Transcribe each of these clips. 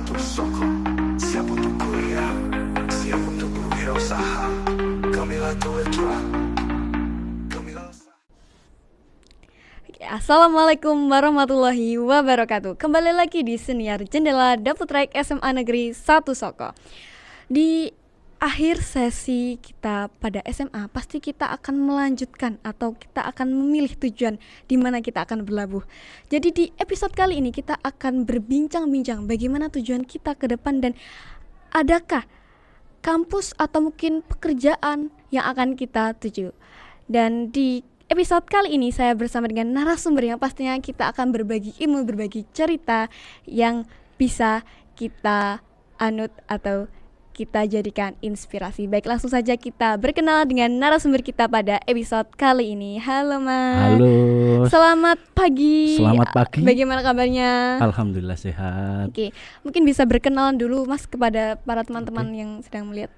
satu Soko. Siap untuk kuliah, siap untuk berwirausaha. Kamilah Tuetra. Assalamualaikum warahmatullahi wabarakatuh. Kembali lagi di Senior Jendela Daputrek SMA Negeri 1 Soko. Di akhir sesi kita pada SMA, pasti kita akan melanjutkan atau kita akan memilih tujuan di mana kita akan berlabuh. Jadi di episode kali ini kita akan berbincang-bincang bagaimana tujuan kita ke depan dan adakah kampus atau mungkin pekerjaan yang akan kita tuju. Dan di episode kali ini saya bersama dengan narasumber yang pastinya kita akan berbagi ilmu, berbagi cerita yang bisa kita anut atau kita jadikan inspirasi. Baik, langsung saja kita berkenal dengan narasumber kita pada episode kali ini. Halo Mas. Halo. Selamat pagi. Selamat pagi. Bagaimana kabarnya? Alhamdulillah sehat. Oke, mungkin bisa berkenalan dulu Mas kepada para teman-teman yang sedang melihat.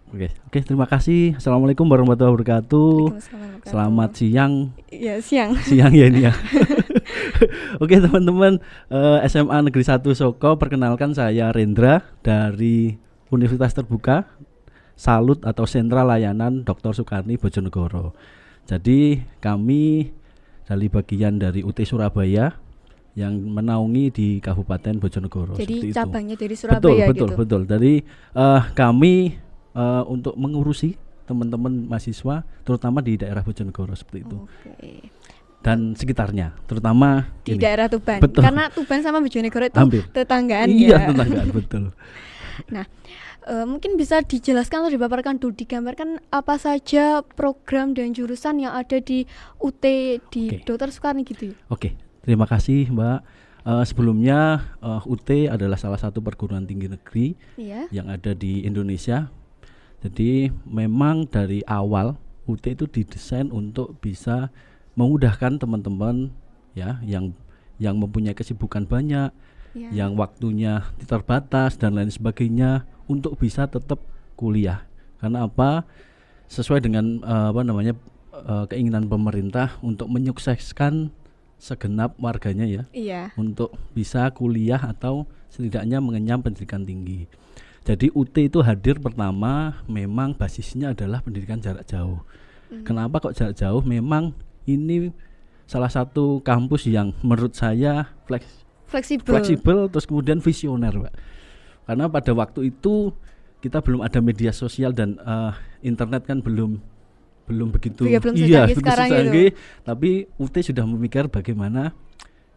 Oke, terima kasih. Assalamualaikum warahmatullahi wabarakatuh. Selamat siang. Ya, siang. Siang ya ini ya. Oke teman-teman, SMA Negeri 1 Soko, perkenalkan saya Rendra dari Universitas Terbuka Salut atau Sentra Layanan Dr. Soekarni Bojonegoro. Jadi kami dari bagian dari UT Surabaya yang menaungi di Kabupaten Bojonegoro. Jadi cabangnya dari Surabaya gitu. Betul. Dari kami untuk mengurusi teman-teman mahasiswa terutama di daerah Bojonegoro seperti itu. Oke. Dan sekitarnya, terutama di daerah Tuban. Betul. Karena Tuban sama Bojonegoro itu hampir tetanggaan ya. Iya, tetanggaan, betul. Nah, mungkin bisa dijelaskan atau dipaparkan dulu, digambarkan apa saja program dan jurusan yang ada di UT di Dr. Soekarni gitu ya? Oke, terima kasih Mbak. Sebelumnya UT adalah salah satu perguruan tinggi negeri yang ada di Indonesia. Jadi memang dari awal UT itu didesain untuk bisa memudahkan teman-teman ya yang mempunyai kesibukan banyak, yang waktunya terbatas dan lain sebagainya untuk bisa tetap kuliah. Karena apa? Sesuai dengan keinginan pemerintah untuk menyukseskan segenap warganya ya. Untuk bisa kuliah atau setidaknya mengenyam pendidikan tinggi. Jadi UT itu hadir pertama memang basisnya adalah pendidikan jarak jauh. Kenapa kok jarak jauh? Memang ini salah satu kampus yang menurut saya fleksibel terus kemudian visioner, Pak. Karena pada waktu itu kita belum ada media sosial dan internet kan belum begitu secanggih, tapi UT sudah memikir bagaimana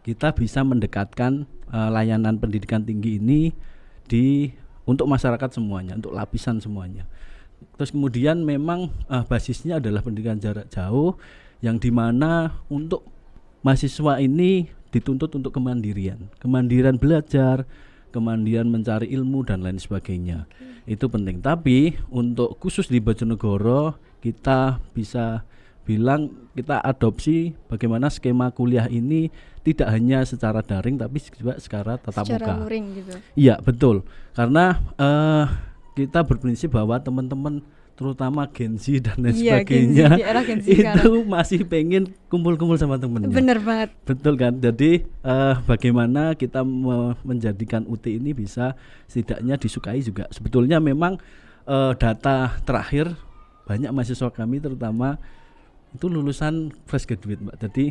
kita bisa mendekatkan layanan pendidikan tinggi ini untuk masyarakat semuanya, untuk lapisan semuanya. Terus kemudian memang basisnya adalah pendidikan jarak jauh yang dimana untuk mahasiswa ini dituntut untuk kemandirian belajar, kemandirian mencari ilmu dan lain sebagainya. Itu penting. Tapi untuk khusus di Bojonegoro kita bisa bilang kita adopsi bagaimana skema kuliah ini tidak hanya secara daring tapi juga secara tatap muka. Secara luring gitu. Iya, betul. Karena kita berprinsip bahwa teman-teman terutama Gen Z dan lain sebagainya Gen Z itu sekarang masih pengen kumpul-kumpul sama temennya. Bener banget. Betul kan? Jadi bagaimana kita menjadikan UT ini bisa setidaknya disukai juga. Sebetulnya memang data terakhir banyak mahasiswa kami terutama itu lulusan fresh graduate, Mbak. Jadi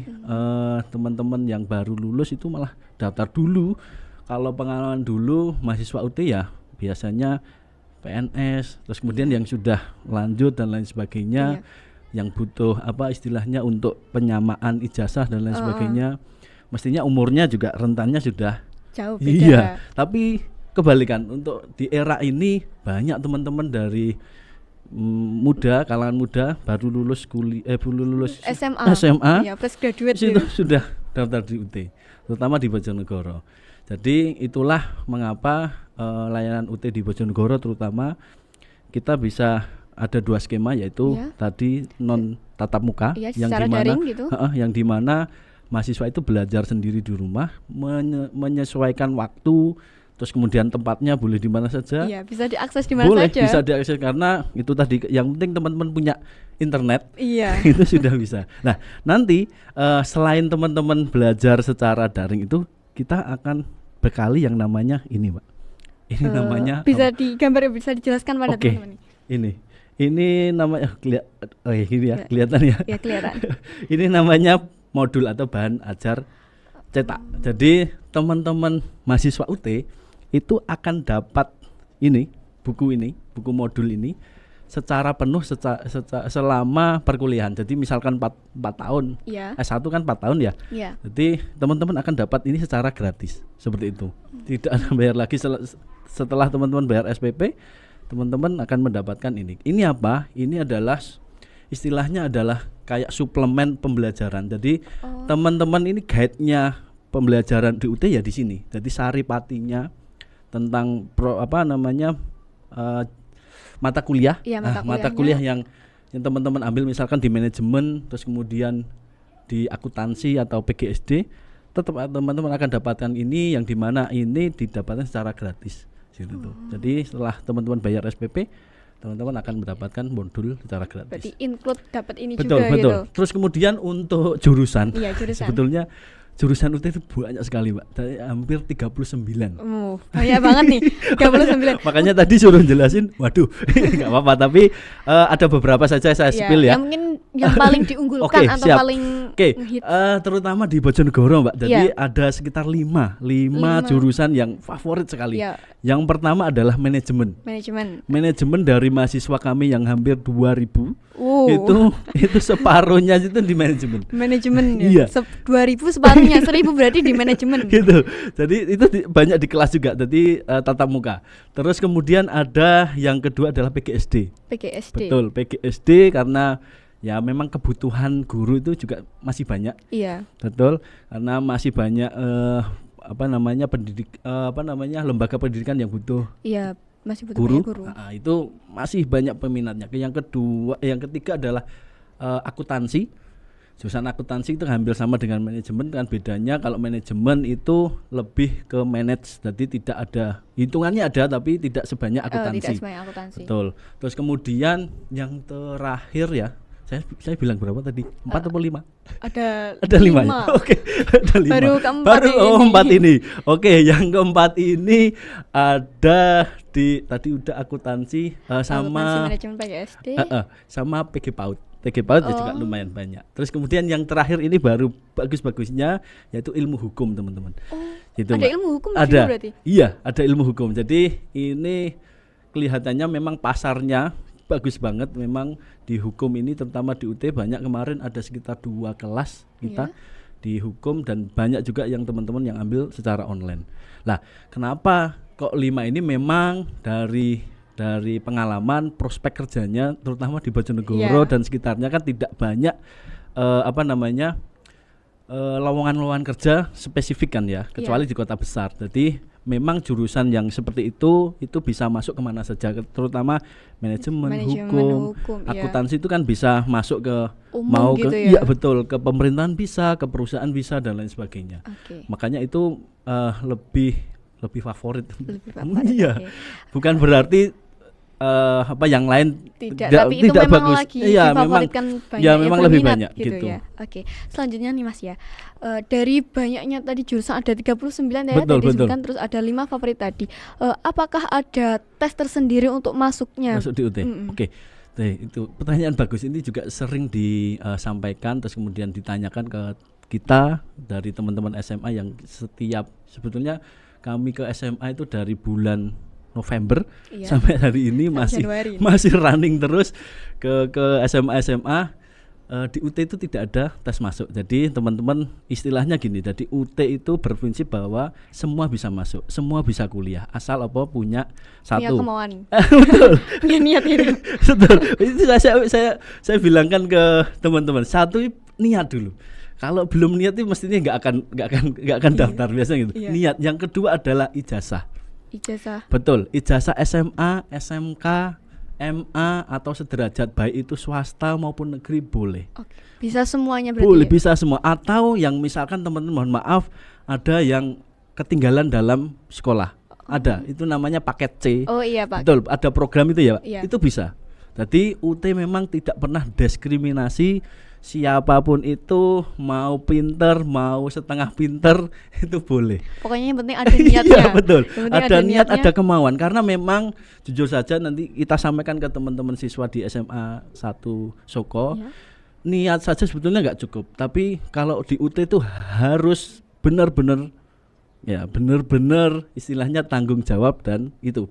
teman-teman yang baru lulus itu malah daftar dulu. Kalau pengalaman dulu mahasiswa UT ya biasanya PNS, terus kemudian yang sudah lanjut dan lain sebagainya, yang butuh istilahnya untuk penyamaan ijazah dan lain sebagainya, mestinya umurnya juga rentannya sudah jauh beda. Iya, tapi kebalikan untuk di era ini banyak teman-teman dari kalangan muda baru lulus SMA, ya, fresh graduate itu sudah daftar di UT, terutama di Bojonegoro. Jadi itulah mengapa layanan UT di Bojonegoro terutama kita bisa ada dua skema, yaitu tadi non tatap muka yang dimana gitu. Yang dimana mahasiswa itu belajar sendiri di rumah, menyesuaikan waktu, terus kemudian tempatnya boleh di mana saja. Iya, bisa diakses di mana saja. Bisa diakses karena itu tadi yang penting teman-teman punya internet. Iya. Itu sudah bisa. Nah, nanti selain teman-teman belajar secara daring itu kita akan bekali yang namanya ini, Pak. Ini namanya bisa digambar, bisa dijelaskan pada teman-teman. Ini namanya ini ya, kelihatan ya. Ya, kelihatan. Ini namanya modul atau bahan ajar cetak. Jadi teman-teman mahasiswa UT itu akan dapat buku modul ini secara penuh selama perkuliahan. Jadi misalkan 4 tahun, S1 kan 4 tahun ya. Jadi teman-teman akan dapat ini secara gratis, seperti itu. Tidak ada bayar lagi. Setelah teman-teman bayar SPP, teman-teman akan mendapatkan ini. Ini apa? Ini adalah istilahnya adalah kayak suplemen pembelajaran. Jadi teman-teman ini guide-nya pembelajaran di UT ya di sini. Jadi saripatinya tentang mata kuliah, mata kuliah yang teman-teman ambil misalkan di manajemen, terus kemudian di akuntansi atau PGSD, tetap teman-teman akan dapatkan ini, yang dimana ini didapatkan secara gratis gitu. Jadi setelah teman-teman bayar SPP, teman-teman akan mendapatkan modul secara gratis. Berarti include dapat ini betul, juga betul. gitu. Terus kemudian untuk jurusan. Sebetulnya jurusan UT itu banyak sekali, Mbak. Hampir 39. Banyak banget nih, 39. Makanya tadi suruh jelasin, waduh, enggak apa-apa, tapi ada beberapa saja saya spill ya. Yang mungkin yang paling diunggulkan atau siap. paling ngehit. Terutama di Bojonegoro, Mbak. Jadi ada sekitar 5 jurusan yang favorit sekali. Yang pertama adalah manajemen. Manajemen dari mahasiswa kami yang hampir 2000. Itu separuhnya itu di manajemen. Ya. 2000 separuhnya, 1000 berarti di manajemen. Gitu. Jadi itu banyak di kelas juga. Jadi tatap muka. Terus kemudian ada yang kedua adalah PGSD. Betul, PGSD karena ya memang kebutuhan guru itu juga masih banyak. Iya. Betul, karena masih banyak lembaga pendidikan yang butuh. Iya, masih butuh guru. Itu masih banyak peminatnya. Yang ketiga adalah akuntansi. Jurusan akuntansi itu hampir sama dengan manajemen, kan bedanya kalau manajemen itu lebih ke manage, jadi tidak ada hitungannya, ada tapi tidak sebanyak akuntansi. Betul. Terus kemudian yang terakhir ya, saya bilang berapa tadi? 4 atau 5? Ada 5 ya? Oke, ada 5. Baru 4 ini. Oke, yang keempat ini ada tadi udah akuntansi sama manajemen PGSD. Sama PG PAUD. PG PAUD juga lumayan banyak. Terus kemudian yang terakhir ini baru bagus-bagusnya, yaitu ilmu hukum, teman-teman. Gitu, ada ilmu hukum juga berarti? Iya, ada ilmu hukum. Jadi ini kelihatannya memang pasarnya bagus banget. Memang di hukum ini terutama di UT banyak, kemarin ada sekitar 2 kelas kita di hukum, dan banyak juga yang teman-teman yang ambil secara online. Lah, kenapa kok 5 ini? Memang dari pengalaman prospek kerjanya terutama di Bojonegoro dan sekitarnya kan tidak banyak lowongan kerja spesifik kan ya, kecuali di kota besar. Jadi memang jurusan yang seperti itu bisa masuk kemana saja, terutama manajemen hukum, akuntansi itu kan bisa masuk ke umum gitu iya betul, ke pemerintahan bisa, ke perusahaan bisa, dan lain sebagainya. Makanya itu lebih favorit. Iya. Bukan berarti yang lain tidak itu memang bagus. Lagi difavoritkan memang lebih banyak gitu ya. Selanjutnya nih Mas ya. Dari banyaknya tadi jurusan ada 39 ya, tadi disebutkan, terus ada 5 favorit tadi. Apakah ada tes tersendiri untuk masuk di UT? Itu pertanyaan bagus, ini juga sering disampaikan terus kemudian ditanyakan ke kita dari teman-teman SMA yang sebetulnya kami ke SMA itu dari bulan November sampai hari ini masih running terus ke SMA. Di UT itu tidak ada tes masuk. Jadi teman-teman istilahnya gini, jadi UT itu berprinsip bahwa semua bisa masuk, semua bisa kuliah, asal punya satu kemauan. Betul. Punya niat itu. Betul. Itu saya bilangkan ke teman-teman, satu niat dulu. Kalau belum niat itu mestinya nggak akan daftar biasanya gitu. Niat. Yang kedua adalah ijazah. Betul, ijazah SMA, SMK, MA atau sederajat, baik itu swasta maupun negeri boleh. Bisa semuanya berarti. Boleh, bisa semua. Atau yang misalkan teman-teman, mohon maaf, ada yang ketinggalan dalam sekolah. Ada, itu namanya paket C. Pak. Betul, ada program itu ya, Pak. Itu bisa. Jadi UT memang tidak pernah diskriminasi siapapun itu, mau pinter mau setengah pinter itu boleh. Pokoknya yang penting ada niatnya. Iya betul, ada niat, niatnya. ada kemauan. Karena memang jujur saja nanti kita sampaikan ke teman-teman siswa di SMA 1 Soko, niat saja sebetulnya nggak cukup. Tapi kalau di UT itu harus benar-benar istilahnya tanggung jawab, dan itu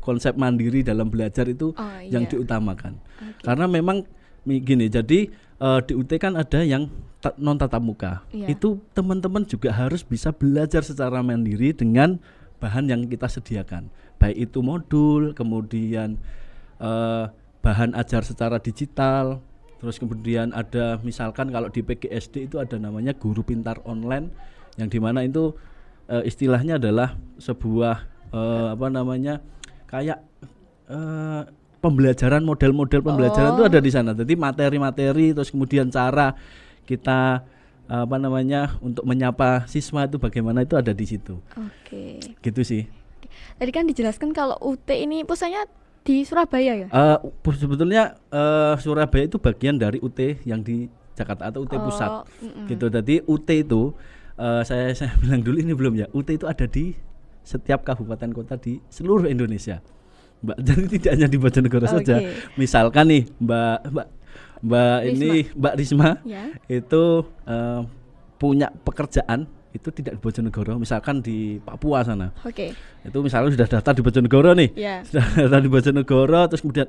konsep mandiri dalam belajar itu yang diutamakan. Karena memang gini, jadi di UT kan ada yang non tatap muka. Itu teman-teman juga harus bisa belajar secara mandiri dengan bahan yang kita sediakan. Baik itu modul, kemudian bahan ajar secara digital, terus kemudian ada misalkan kalau di PGSD itu ada namanya guru pintar online, yang dimana itu istilahnya adalah sebuah kayak pembelajaran, model-model pembelajaran itu ada di sana. Jadi materi-materi, terus kemudian cara kita untuk menyapa siswa itu bagaimana, itu ada di situ. Gitu sih. Tadi kan dijelaskan kalau UT ini pusatnya di Surabaya ya? Sebetulnya Surabaya itu bagian dari UT yang di Jakarta atau UT pusat. Gitu. Jadi UT itu saya bilang dulu ini belum ya. UT itu ada di setiap kabupaten kota di seluruh Indonesia, Mbak. Jadi tidak hanya di Bojonegoro saja. Misalkan nih Mbak Risma itu punya pekerjaan itu tidak di Bojonegoro, misalkan di Papua sana. Itu misalnya sudah daftar di Bojonegoro nih, sudah daftar di Bojonegoro, terus kemudian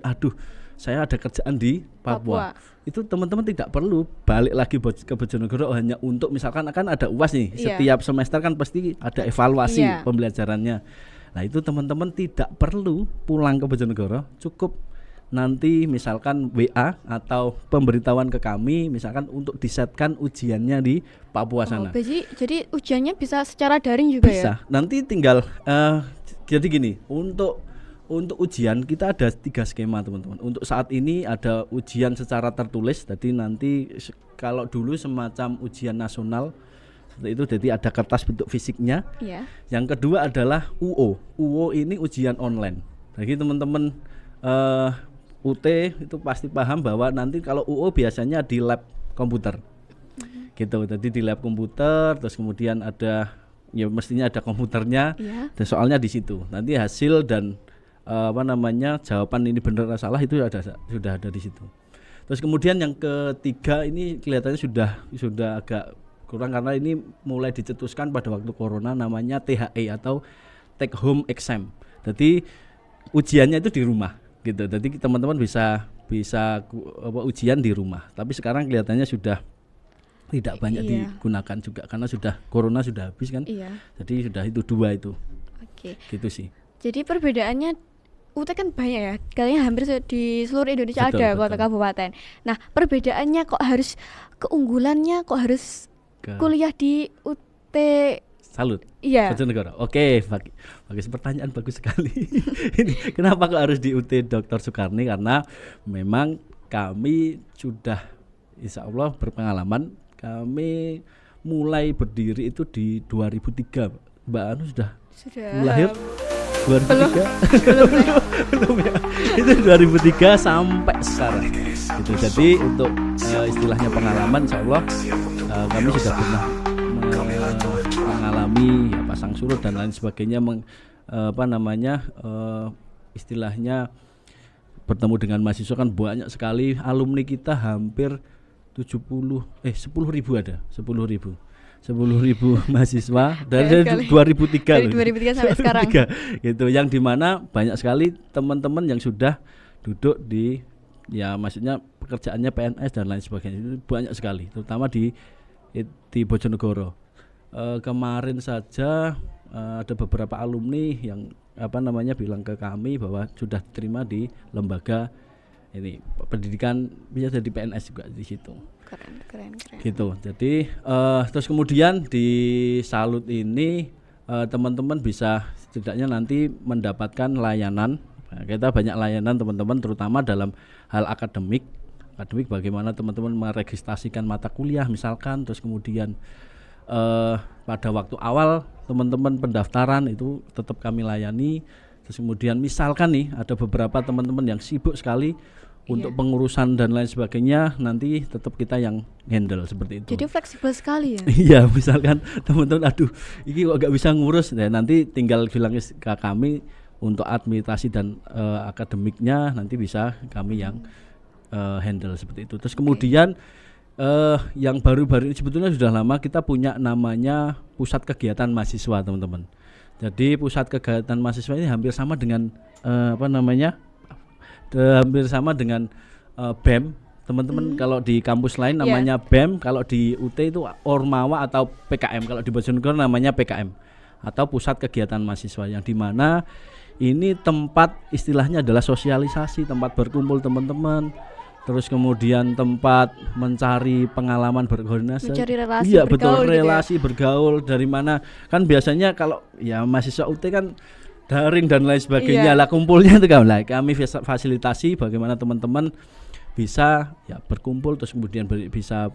saya ada kerjaan di Papua. Itu teman-teman tidak perlu balik lagi ke Bojonegoro hanya untuk misalkan akan ada UAS nih, setiap semester kan pasti ada evaluasi pembelajarannya. Nah itu teman-teman tidak perlu pulang ke Bojonegoro, cukup nanti misalkan WA atau pemberitahuan ke kami misalkan untuk disetkan ujiannya di Papua sana. Jadi ujiannya bisa secara daring juga bisa. Ya? Nanti tinggal jadi gini, untuk ujian kita ada 3 skema teman-teman. Untuk saat ini ada ujian secara tertulis, jadi nanti kalau dulu semacam ujian nasional itu, jadi ada kertas bentuk fisiknya. Yang kedua adalah UO ini ujian online. Jadi teman-teman UT itu pasti paham bahwa nanti kalau UO biasanya di lab komputer. Gitu. Jadi di lab komputer, terus kemudian ada mestinya ada komputernya. Dan soalnya di situ. Nanti hasil dan jawaban ini benar atau salah itu sudah ada di situ. Terus kemudian yang ketiga ini kelihatannya sudah agak kurang, karena ini mulai dicetuskan pada waktu corona, namanya THE atau take home exam. Jadi ujiannya itu di rumah gitu. Jadi teman-teman bisa ujian di rumah. Tapi sekarang kelihatannya sudah tidak banyak digunakan juga karena corona sudah habis kan. Jadi sudah itu 2 itu. Gitu sih. Jadi perbedaannya UT kan banyak ya, kayaknya hampir di seluruh Indonesia ada kota kabupaten. Nah perbedaannya kok harus, keunggulannya kok harus kuliah di UT Salut. Bojonegoro. Oke, bagus, pertanyaan bagus sekali. Ini kenapa kok harus di UT Dr. Soekarni? Karena memang kami sudah insya Allah berpengalaman. Kami mulai berdiri itu di 2003. Mbak Anu sudah lahir 2003 belum ya. Itu 2003 sampai sekarang gitu. Jadi untuk istilahnya pengalaman insya Allah kami sudah pernah mengalami pasang surut dan lain sebagainya, istilahnya bertemu dengan mahasiswa kan banyak sekali. Alumni kita hampir 10.000 ada, 10.000 mahasiswa dari 2003 dari 2003 sampai sekarang gitu, yang dimana banyak sekali teman-teman yang sudah duduk di maksudnya pekerjaannya PNS dan lain sebagainya, itu banyak sekali, terutama di Bojonegoro. Kemarin saja ada beberapa alumni yang bilang ke kami bahwa sudah diterima di lembaga ini pendidikan, bisa jadi PNS juga di situ. Keren. Gitu. Jadi terus kemudian di Salut ini teman-teman bisa setidaknya nanti mendapatkan layanan. Kita banyak layanan teman-teman, terutama dalam hal akademik bagaimana teman-teman meregistrasikan mata kuliah misalkan, terus kemudian pada waktu awal teman-teman pendaftaran itu tetap kami layani. Terus kemudian misalkan nih ada beberapa teman-teman yang sibuk sekali Untuk pengurusan dan lain sebagainya nanti tetap kita yang handle seperti itu. Jadi fleksibel sekali ya. Iya, misalkan teman-teman aduh ini kok gak bisa ngurus, nah, nanti tinggal bilang ke kami untuk administrasi dan akademiknya nanti bisa kami yang handle seperti itu. Terus kemudian yang baru-baru ini sebetulnya sudah lama kita punya namanya pusat kegiatan mahasiswa, teman-teman. Jadi pusat kegiatan mahasiswa ini hampir sama dengan hampir sama dengan BEM, teman-teman. Kalau di kampus lain namanya BEM, kalau di UT itu Ormawa atau PKM, kalau di Bojonegoro namanya PKM atau pusat kegiatan mahasiswa, yang dimana ini tempat istilahnya adalah sosialisasi, tempat berkumpul teman-teman, terus kemudian tempat mencari pengalaman berkoordinasi, mencari relasi, iya betul, gitu relasi bergaul. Dari mana kan biasanya kalau ya mahasiswa UT kan daring dan lain sebagainya lah kumpulnya itu kan. Lah kami fasilitasi bagaimana teman-teman bisa ya berkumpul, terus kemudian bisa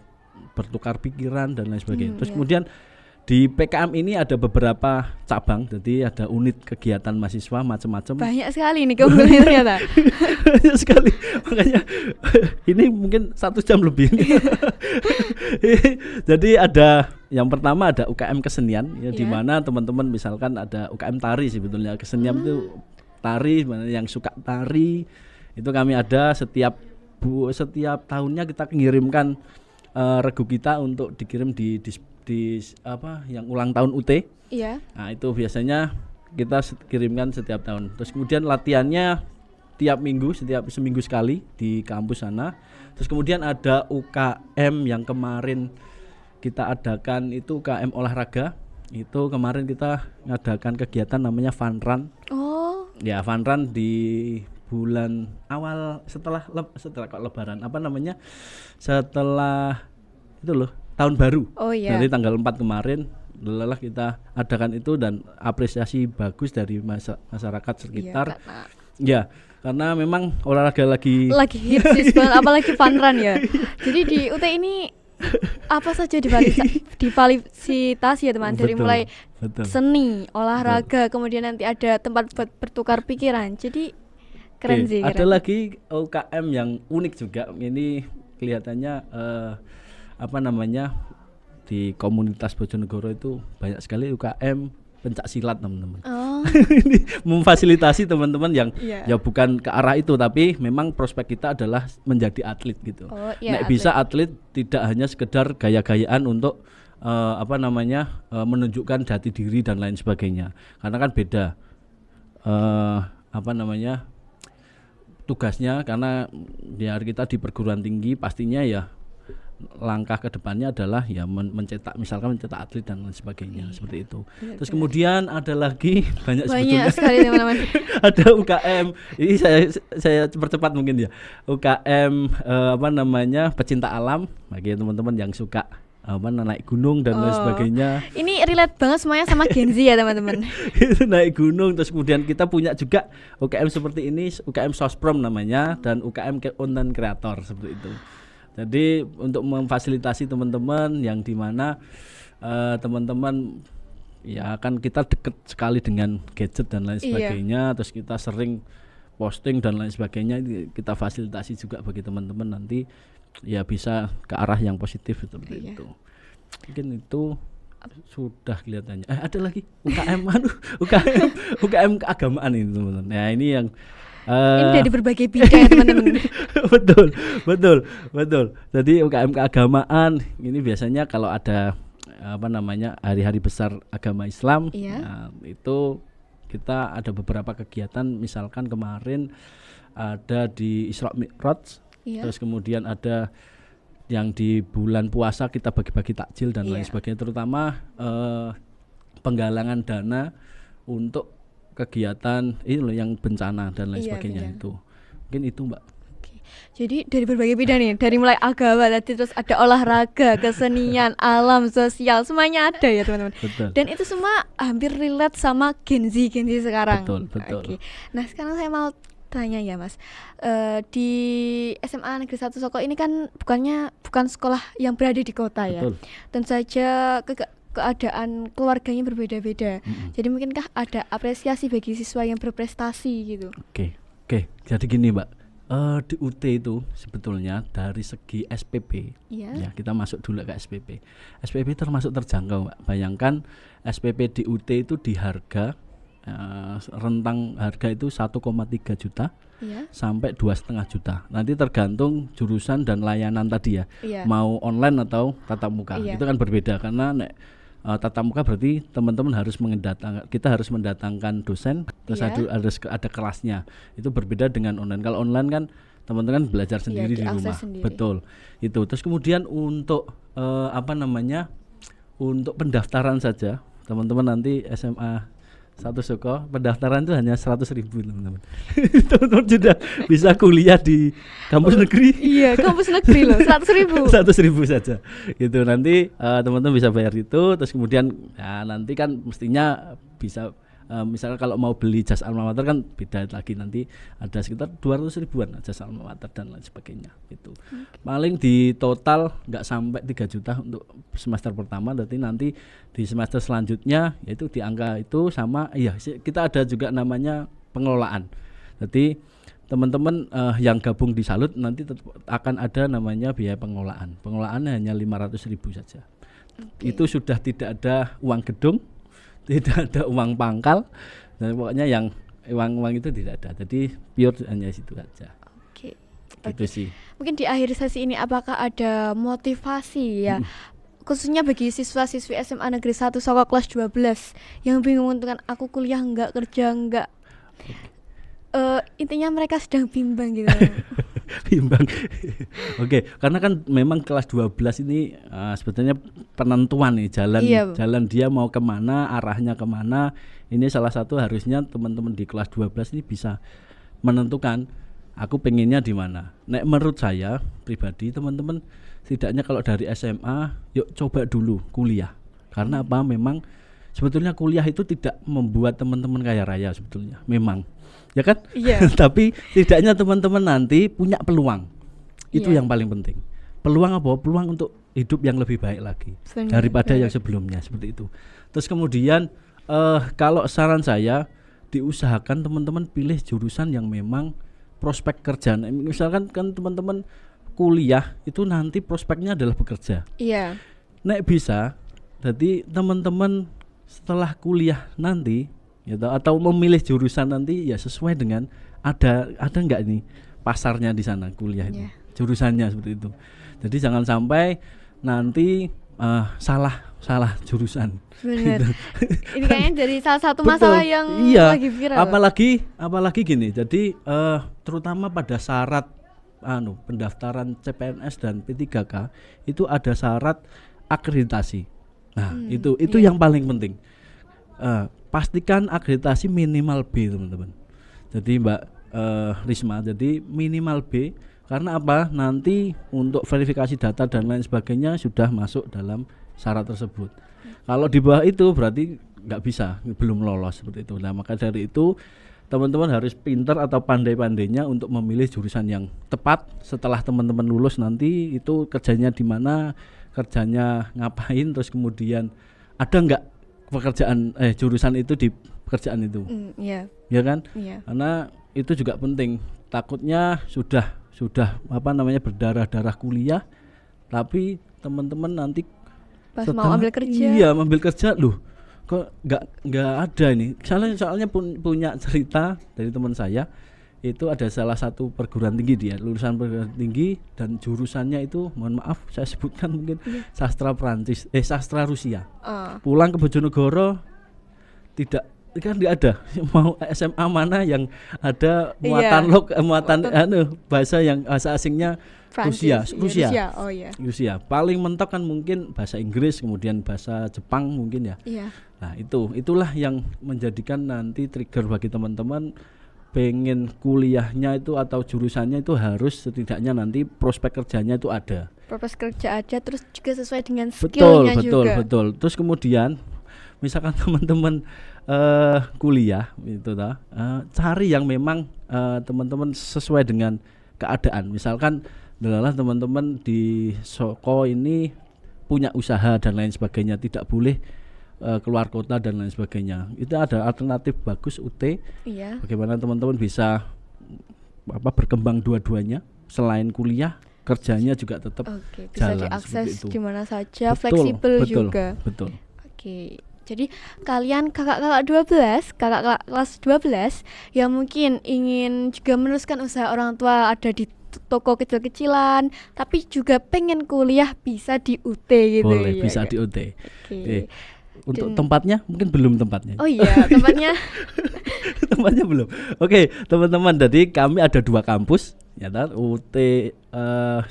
bertukar pikiran dan lain sebagainya. Terus kemudian di PKM ini ada beberapa cabang, jadi ada unit kegiatan mahasiswa macam-macam. Banyak sekali nih keunggulan ternyata. Banyak sekali, makanya ini mungkin 1 jam lebih. Jadi ada yang pertama ada UKM kesenian, ya di mana teman-teman misalkan ada UKM tari, sebetulnya kesenian itu tari, mana yang suka tari itu kami ada setiap tahunnya kita mengirimkan regu kita untuk dikirim di yang ulang tahun UT. Iya. Nah, itu biasanya kita kirimkan setiap tahun. Terus kemudian latihannya tiap minggu, seminggu sekali di kampus sana. Terus kemudian ada UKM yang kemarin kita adakan, itu UKM olahraga. Itu kemarin kita ngadakan kegiatan namanya Fun Run. Oh. Ya, Fun Run di bulan awal setelah Lebaran, setelah itu loh, tahun baru. Oh iya. Dari tanggal 4 kemarin lelah kita adakan itu, dan apresiasi bagus dari masyarakat sekitar. Iya, karena memang olahraga lagi hits banget, apalagi Fun Run ya. Jadi di UT ini apa saja difasilitasi ya teman, dari mulai seni, olahraga, kemudian nanti ada tempat buat bertukar pikiran. Jadi keren sih. Ada lagi UKM yang unik juga. Ini kelihatannya di komunitas Bojonegoro itu banyak sekali UKM pencak silat, teman-teman. Oh. Ini memfasilitasi teman-teman yang ya bukan ke arah itu, tapi memang prospek kita adalah menjadi atlet gitu. Oh, iya, bisa atlet tidak hanya sekedar gaya-gayaan untuk menunjukkan jati diri dan lain sebagainya. Karena kan beda tugasnya, karena kita di perguruan tinggi pastinya ya langkah ke depannya adalah ya mencetak atlet dan lain sebagainya, seperti itu. Terus kemudian ada lagi banyak sekali teman-teman. Ada UKM, ini saya percepat mungkin ya. UKM pecinta alam, bagi teman-teman yang suka naik gunung dan lain sebagainya. Ini relate banget semuanya sama Gen Z ya teman-teman. Itu naik gunung. Terus kemudian kita punya juga UKM seperti ini, UKM Sosprom namanya, dan UKM Content Creator seperti itu. Jadi untuk memfasilitasi teman-teman yang dimana teman-teman ya kan kita deket sekali dengan gadget dan lain sebagainya, terus kita sering posting dan lain sebagainya, kita fasilitasi juga bagi teman-teman nanti ya bisa ke arah yang positif seperti itu. Mungkin itu sudah kelihatannya. Ada lagi UKM keagamaan ini teman-teman. Ya ini yang ini dari berbagai bidang teman-teman. betul. Jadi UKM keagamaan ini biasanya kalau ada hari-hari besar agama Islam, itu kita ada beberapa kegiatan. Misalkan kemarin ada di Isra Mi'raj, terus kemudian ada yang di bulan puasa kita bagi-bagi takjil dan lain sebagainya, terutama penggalangan dana untuk kegiatan ini loh yang bencana dan lain sebagainya itu. Mungkin itu, Mbak. Oke. Jadi dari berbagai bidang nih, dari mulai agama tadi, terus ada olahraga, kesenian, alam, sosial, semuanya ada ya teman-teman. Betul. Dan itu semua hampir relate sama Gen Z sekarang. Betul. Oke. Nah sekarang saya mau tanya ya Mas, di SMA Negeri 1 Soko ini kan bukan sekolah yang berada di kota ya. Tentu saja keadaan keluarganya berbeda-beda. Jadi mungkinkah ada apresiasi bagi siswa yang berprestasi gitu? Oke. Jadi gini Mbak, Di UT itu sebetulnya dari segi SPP, ya kita masuk dulu ke SPP. SPP termasuk terjangkau, Mbak. Bayangkan SPP di UT itu di harga rentang harga itu 1,3 juta sampai 2,5 juta. Nanti tergantung jurusan dan layanan tadi ya. Mau online atau tatap muka. Itu kan berbeda karena tatap muka berarti teman-teman harus kita harus mendatangkan dosen, terus ada kelasnya. Itu berbeda dengan online. Kalau online kan teman-teman belajar sendiri di rumah. Sendiri. Betul. Itu. Terus kemudian untuk untuk pendaftaran saja, teman-teman nanti SMA 1 Soko pendaftaran itu hanya 100.000 teman-teman. Teman-teman sudah bisa kuliah di kampus negeri. Iya, kampus negeri loh, 100.000. 100.000 saja. Itu nanti teman-teman bisa bayar itu, terus kemudian ya nanti kan mestinya bisa misalnya kalau mau beli jas alma mater kan beda lagi, nanti ada sekitar 200 ribuan jas alma mater dan lain sebagainya itu. Paling di total nggak sampai 3 juta untuk semester pertama, berarti nanti di semester selanjutnya yaitu di angka itu sama. Iya, kita ada juga namanya pengelolaan. Jadi teman-teman yang gabung di Salut nanti akan ada namanya biaya pengelolaan. Pengelolaannya hanya 500.000 saja. Itu sudah tidak ada uang gedung, tidak ada uang pangkal, dan pokoknya yang uang itu tidak ada. Jadi pure hanya situ saja. Gitu sih. Mungkin di akhir sesi ini apakah ada motivasi ya, khususnya bagi siswa-siswi SMA Negeri 1 Soko kelas 12 yang bingung menentukan aku kuliah enggak, kerja enggak. Intinya mereka sedang bimbang gitu. Bimbang. Oke, karena kan memang kelas 12 ini sebetulnya penentuan nih jalan dia mau kemana, arahnya kemana. Ini salah satu harusnya teman-teman di kelas 12 ini bisa menentukan aku pengennya di mana. Nek menurut saya pribadi teman-teman setidaknya kalau dari SMA yuk coba dulu kuliah. Karena apa? Memang sebetulnya kuliah itu tidak membuat teman-teman kaya raya sebetulnya. Memang. Ya kan? Tapi tidaknya teman-teman nanti punya peluang. Itu yang paling penting. Peluang apa? Peluang untuk hidup yang lebih baik lagi daripada yang sebelumnya, seperti itu. Terus kemudian kalau saran saya diusahakan teman-teman pilih jurusan yang memang prospek kerja. Misalkan kan teman-teman kuliah itu nanti prospeknya adalah bekerja. Nek bisa, jadi teman-teman setelah kuliah nanti atau memilih jurusan nanti ya sesuai dengan ada enggak nih pasarnya di sana kuliah itu, jurusannya seperti itu. Jadi jangan sampai nanti salah jurusan. Benar. Ini kayaknya jadi salah satu masalah yang lagi viral. Apalagi gini. Jadi terutama pada syarat pendaftaran CPNS dan P3K itu ada syarat akreditasi. Nah, itu yang paling penting. Pastikan akreditasi minimal B, teman-teman. Jadi Mbak Risma, jadi minimal B. Karena apa? Nanti untuk verifikasi data dan lain sebagainya sudah masuk dalam syarat tersebut. Kalau di bawah itu berarti nggak bisa, belum lolos seperti itu. Nah, maka dari itu teman-teman harus pintar atau pandai-pandainya untuk memilih jurusan yang tepat. Setelah teman-teman lulus nanti itu kerjanya di mana, kerjanya ngapain, terus kemudian ada nggak pekerjaan jurusan itu di pekerjaan itu. Ya kan? Karena itu juga penting. Takutnya sudah berdarah-darah kuliah, tapi teman-teman nanti pas mau ambil kerja. Ambil kerja loh. Kok nggak ada ini. Soalnya punya cerita dari teman saya. Itu ada salah satu perguruan tinggi, dia lulusan perguruan tinggi dan jurusannya itu mohon maaf saya sebutkan mungkin sastra sastra Rusia. Pulang ke Bojonegoro tidak ada mau SMA mana yang ada muatan bahasa asingnya Rusia. Paling mentok kan mungkin bahasa Inggris, kemudian bahasa Jepang mungkin ya. Nah, itulah yang menjadikan nanti trigger bagi teman-teman pengen kuliahnya itu atau jurusannya itu harus setidaknya nanti prospek kerjanya itu ada. Prospek kerja ada, terus juga sesuai dengan skillnya juga. Betul. Terus kemudian misalkan teman-teman kuliah itu cari yang memang teman-teman sesuai dengan keadaan. Misalkan adalah teman-teman di Soko ini punya usaha dan lain sebagainya, tidak boleh keluar kota dan lain sebagainya. Itu ada alternatif bagus UT. Bagaimana teman-teman bisa berkembang dua-duanya, selain kuliah kerjanya juga tetap bisa jalan diakses di mana saja, fleksibel juga. Betul. Oke. Jadi kalian kakak-kakak kelas 12 yang mungkin ingin juga meneruskan usaha orang tua, ada di toko kecil-kecilan tapi juga pengen kuliah, bisa di UT gitu. Boleh, ya, bisa kan? di UT. Oke. Untuk tempatnya mungkin belum tempatnya. Oh iya, tempatnya. Tempatnya belum. Oke, teman-teman, jadi kami ada 2 kampus, ya kan? UT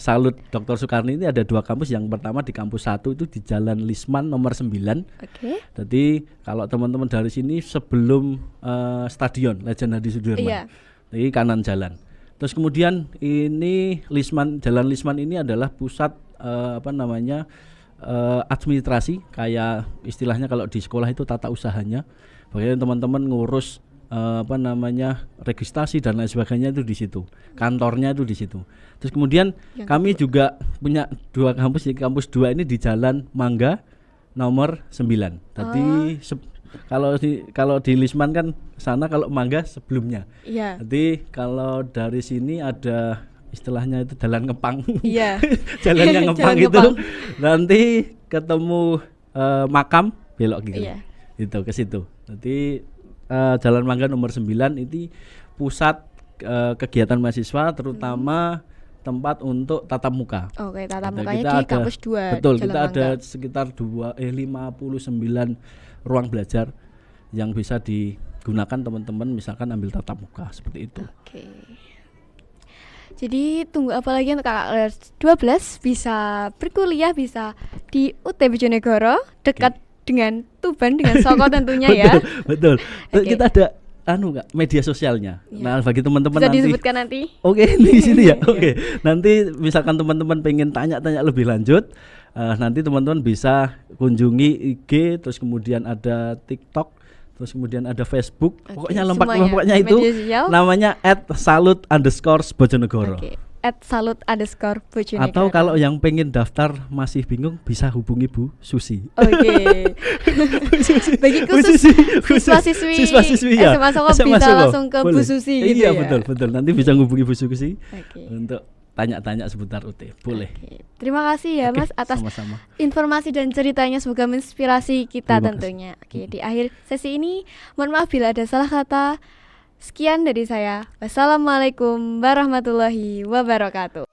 Salut Dr. Soekarni ini ada 2 kampus. Yang pertama di kampus 1 itu di Jalan Lisman nomor 9. Oke. Jadi kalau teman-teman dari sini sebelum Stadion Legend Hadi Sudirman. Iya. Jadi kanan jalan. Terus kemudian ini Jalan Lisman ini adalah pusat administrasi, kayak istilahnya kalau di sekolah itu tata usahanya. Bagaimana teman-teman ngurus registrasi dan lain sebagainya itu di situ. Kantornya itu di situ. Terus kemudian kami juga punya 2 kampus. Di kampus 2 ini di Jalan Mangga nomor 9. Tadi kalau di Lisman kan sana, kalau Mangga sebelumnya. Iya. Jadi kalau dari sini ada istilahnya itu jalan ngepang. Iya. Jalan yang ngepang itu nanti ketemu makam belok gitu. Iya. Itu ke situ. Nanti Jalan Mangga nomor 9 itu pusat kegiatan mahasiswa, terutama tempat untuk tatap muka. Oke, tatap mukanya di kampus 2. Betul, Jalan kita Mangga. ada sekitar 59 ruang belajar yang bisa digunakan teman-teman misalkan ambil tatap muka seperti itu. Oke. Jadi tunggu apa lagi untuk kakak 12 bisa berkuliah, bisa di UT Bojonegoro, dekat dengan Tuban, dengan Soko tentunya ya. Betul. Okay. Kita ada media sosialnya. Ya. Nah, bagi teman-teman bisa nanti disebutkan nanti. Oke, di sini ya. Oke. Nanti misalkan teman-teman pengen tanya-tanya lebih lanjut, nanti teman-teman bisa kunjungi IG, terus kemudian ada TikTok, terus kemudian ada Facebook. Pokoknya lengkapnya itu namanya @salut_bojonegoro. @salut_bojonegoro. Atau kalau yang pengen daftar masih bingung, bisa hubungi Bu Susi. Oke. Bagi khusus siswa-siswi ya. SMA Soko bisa langsung ke Bu Susi gitu iya, ya. Betul. Nanti bisa hubungi Bu Susi untuk tanya-tanya seputar UT. Boleh. Terima kasih ya Mas atas sama-sama informasi dan ceritanya, semoga menginspirasi kita tentunya. Oke, di akhir sesi ini mohon maaf bila ada salah kata. Sekian dari saya. Wassalamualaikum warahmatullahi wabarakatuh.